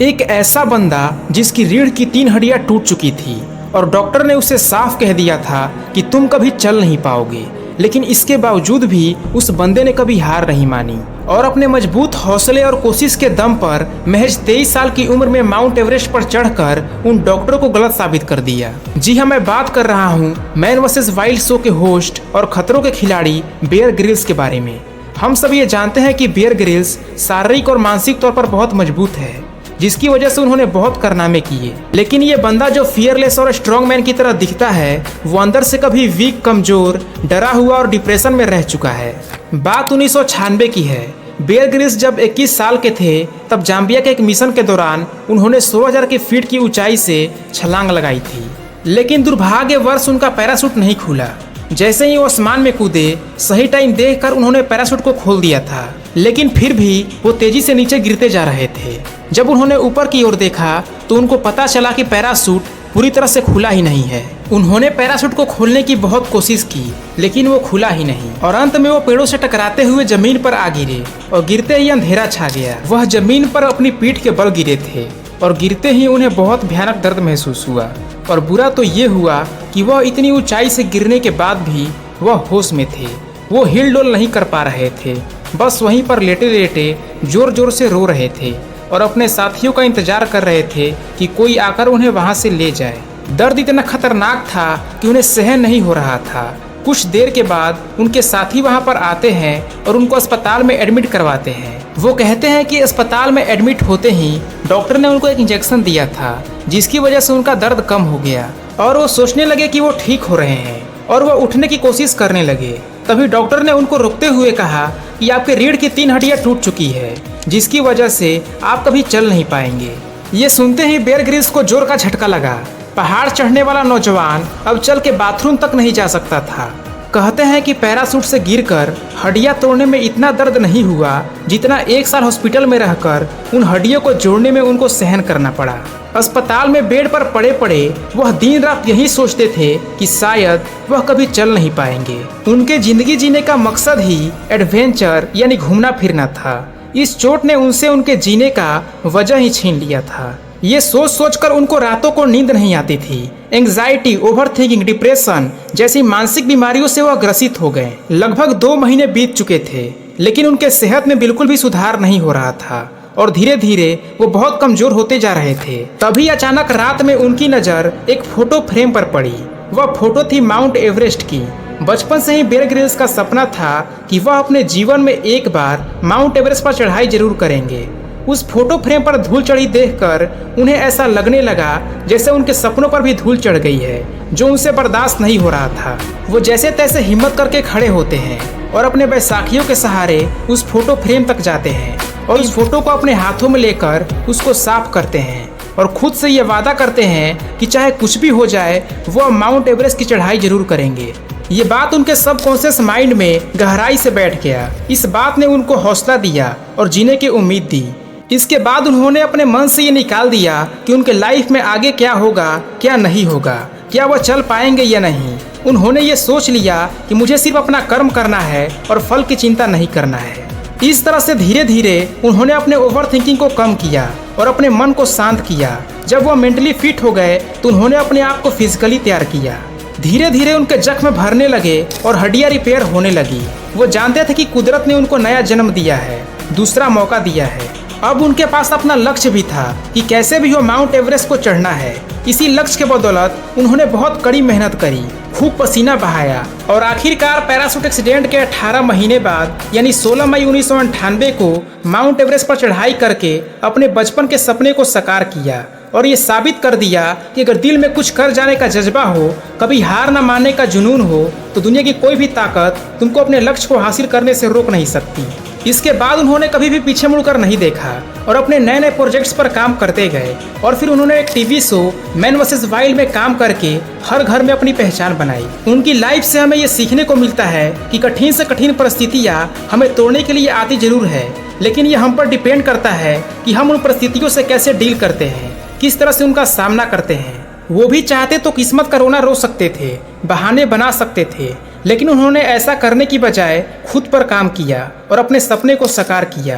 एक ऐसा बंदा जिसकी रीढ़ की 3 हड्डियां टूट चुकी थी और डॉक्टर ने उसे साफ कह दिया था कि तुम कभी चल नहीं पाओगे, लेकिन इसके बावजूद भी उस बंदे ने कभी हार नहीं मानी और अपने मजबूत हौसले और कोशिश के दम पर महज 23 साल की उम्र में माउंट एवरेस्ट पर चढ़कर उन डॉक्टरों को गलत साबित कर दिया। जी हाँ, मैं बात कर रहा हूँ मैन वर्सेस वाइल्ड शो के होस्ट और खतरों के खिलाड़ी बेयर ग्रिल्स के बारे में। हम सब ये जानते हैं कि बेयर ग्रिल्स शारीरिक और मानसिक तौर पर बहुत मजबूत है, जिसकी वजह से उन्होंने बहुत कारनामे किए। लेकिन ये बंदा जो फियरलेस और स्ट्रॉन्ग मैन की तरह दिखता है, वो अंदर से कभी वीक, कमजोर, डरा हुआ और डिप्रेशन में रह चुका है। बात 1996 की है। बेयर ग्रिल्स जब 21 साल के थे, तब जाम्बिया के एक मिशन के दौरान उन्होंने 16,000 की फीट की ऊंचाई से छलांग लगाई थी। लेकिन दुर्भाग्यवश उनका पैराशूट नहीं खुला। जैसे ही वो आसमान में कूदे, सही टाइम देखकर उन्होंने पैराशूट को खोल दिया था, लेकिन फिर भी वो तेजी से नीचे गिरते जा रहे थे। जब उन्होंने ऊपर की ओर देखा तो उनको पता चला कि पैराशूट पूरी तरह से खुला ही नहीं है। उन्होंने पैराशूट को खोलने की बहुत कोशिश की, लेकिन वो खुला ही नहीं और अंत में वो पेड़ों से टकराते हुए जमीन पर आ गिरे और गिरते ही अंधेरा छा गया। वह जमीन पर अपनी पीठ के बल गिरे थे और गिरते ही उन्हें बहुत भयानक दर्द महसूस हुआ। और बुरा तो ये हुआ कि वह इतनी ऊंचाई से गिरने के बाद भी वह होश में थे। वो हिल डोल नहीं कर पा रहे थे, बस वहीं पर लेटे लेटे जोर जोर से रो रहे थे और अपने साथियों का इंतजार कर रहे थे कि कोई आकर उन्हें वहां से ले जाए। दर्द इतना खतरनाक था कि उन्हें सहन नहीं हो रहा था। कुछ देर के बाद उनके साथी वहां पर आते हैं और उनको अस्पताल में एडमिट करवाते हैं। वो कहते हैं कि अस्पताल में एडमिट होते ही डॉक्टर ने उनको एक इंजेक्शन दिया था, जिसकी वजह से उनका दर्द कम हो गया और वो सोचने लगे कि वो ठीक हो रहे हैं और वो उठने की कोशिश करने लगे। तभी डॉक्टर ने उनको रोकते हुए कहा कि आपके रीढ़ की 3 हड्डियां टूट चुकी है, जिसकी वजह से आप कभी चल नहीं पाएंगे। ये सुनते ही बेयर ग्रिल्स को जोर का झटका लगा। पहाड़ चढ़ने वाला नौजवान अब चल के बाथरूम तक नहीं जा सकता था। कहते हैं कि पैराशूट से गिरकर हड्डियां तोड़ने में इतना दर्द नहीं हुआ जितना 1 साल हॉस्पिटल में रहकर उन हड्डियों को जोड़ने में उनको सहन करना पड़ा। अस्पताल में बेड पर पड़े पड़े वह दिन रात यही सोचते थे कि शायद वह कभी चल नहीं पाएंगे। उनके जिंदगी जीने का मकसद ही एडवेंचर यानी घूमना फिरना था। इस चोट ने उनसे उनके जीने का वजह ही छीन लिया था। ये सोच सोचकर उनको रातों को नींद नहीं आती थी। एंग्जाइटी, ओवरथिंकिंग, डिप्रेशन जैसी मानसिक बीमारियों से वह ग्रसित हो गए। लगभग 2 महीने बीत चुके थे, लेकिन उनके सेहत में बिल्कुल भी सुधार नहीं हो रहा था और धीरे धीरे वो बहुत कमजोर होते जा रहे थे। तभी अचानक रात में उनकी नज़र एक फोटो फ्रेम पर पड़ी। वह फोटो थी माउंट एवरेस्ट की। बचपन से ही बेयर ग्रिल्स का सपना था कि वह अपने जीवन में एक बार माउंट एवरेस्ट पर चढ़ाई जरूर करेंगे। उस फोटो फ्रेम पर धूल चढ़ी देखकर उन्हें ऐसा लगने लगा जैसे उनके सपनों पर भी धूल चढ़ गई है, जो उनसे बर्दाश्त नहीं हो रहा था। वो जैसे तैसे हिम्मत करके खड़े होते हैं और अपने बैसाखियों के सहारे उस फोटो फ्रेम तक जाते हैं और उस फोटो को अपने हाथों में लेकर उसको साफ करते हैं और खुद से ये वादा करते हैं कि चाहे कुछ भी हो जाए वह माउंट एवरेस्ट की चढ़ाई जरूर करेंगे। ये बात उनके सबकॉन्शियस माइंड में गहराई से बैठ गया। इस बात ने उनको हौसला दिया और जीने की उम्मीद दी। इसके बाद उन्होंने अपने मन से ये निकाल दिया कि उनके लाइफ में आगे क्या होगा, क्या नहीं होगा, क्या वह चल पाएंगे या नहीं। उन्होंने ये सोच लिया कि मुझे सिर्फ अपना कर्म करना है और फल की चिंता नहीं करना है। इस तरह से धीरे धीरे उन्होंने अपने ओवरथिंकिंग को कम किया और अपने मन को शांत किया। जब वह मेंटली फिट हो गए तो उन्होंने अपने आप को फिजिकली तैयार किया। धीरे धीरे उनके जख्म भरने लगे और हड्डियां रिपेयर होने लगी। वो जानते थे कि कुदरत ने उनको नया जन्म दिया है, दूसरा मौका दिया है। अब उनके पास अपना लक्ष्य भी था कि कैसे भी हो माउंट एवरेस्ट को चढ़ना है। इसी लक्ष्य के बदौलत उन्होंने बहुत कड़ी मेहनत करी, खूब पसीना बहाया और आखिरकार पैराशूट एक्सीडेंट के 18 महीने बाद यानी 16 मई 1998 को माउंट एवरेस्ट पर चढ़ाई करके अपने बचपन के सपने को साकार किया और ये साबित कर दिया कि अगर दिल में कुछ कर जाने का जज्बा हो, कभी हार न मानने का जुनून हो, तो दुनिया की कोई भी ताकत तुमको अपने लक्ष्य को हासिल करने से रोक नहीं सकती। इसके बाद उन्होंने कभी भी पीछे मुड़कर नहीं देखा और अपने नए नए प्रोजेक्ट्स पर काम करते गए और फिर उन्होंने एक TV show man versus wild में काम करके हर घर में अपनी पहचान बनाई। उनकी लाइफ से हमें ये सीखने को मिलता है कि कठिन से कठिन परिस्थितियाँ हमें तोड़ने के लिए आती जरूर है, लेकिन ये हम पर डिपेंड करता है कि हम उन परिस्थितियों से कैसे डील करते हैं, किस तरह से उनका सामना करते हैं। वो भी चाहते तो किस्मत का रोना रो सकते थे, बहाने बना सकते थे, लेकिन उन्होंने ऐसा करने की बजाय खुद पर काम किया और अपने सपने को साकार किया।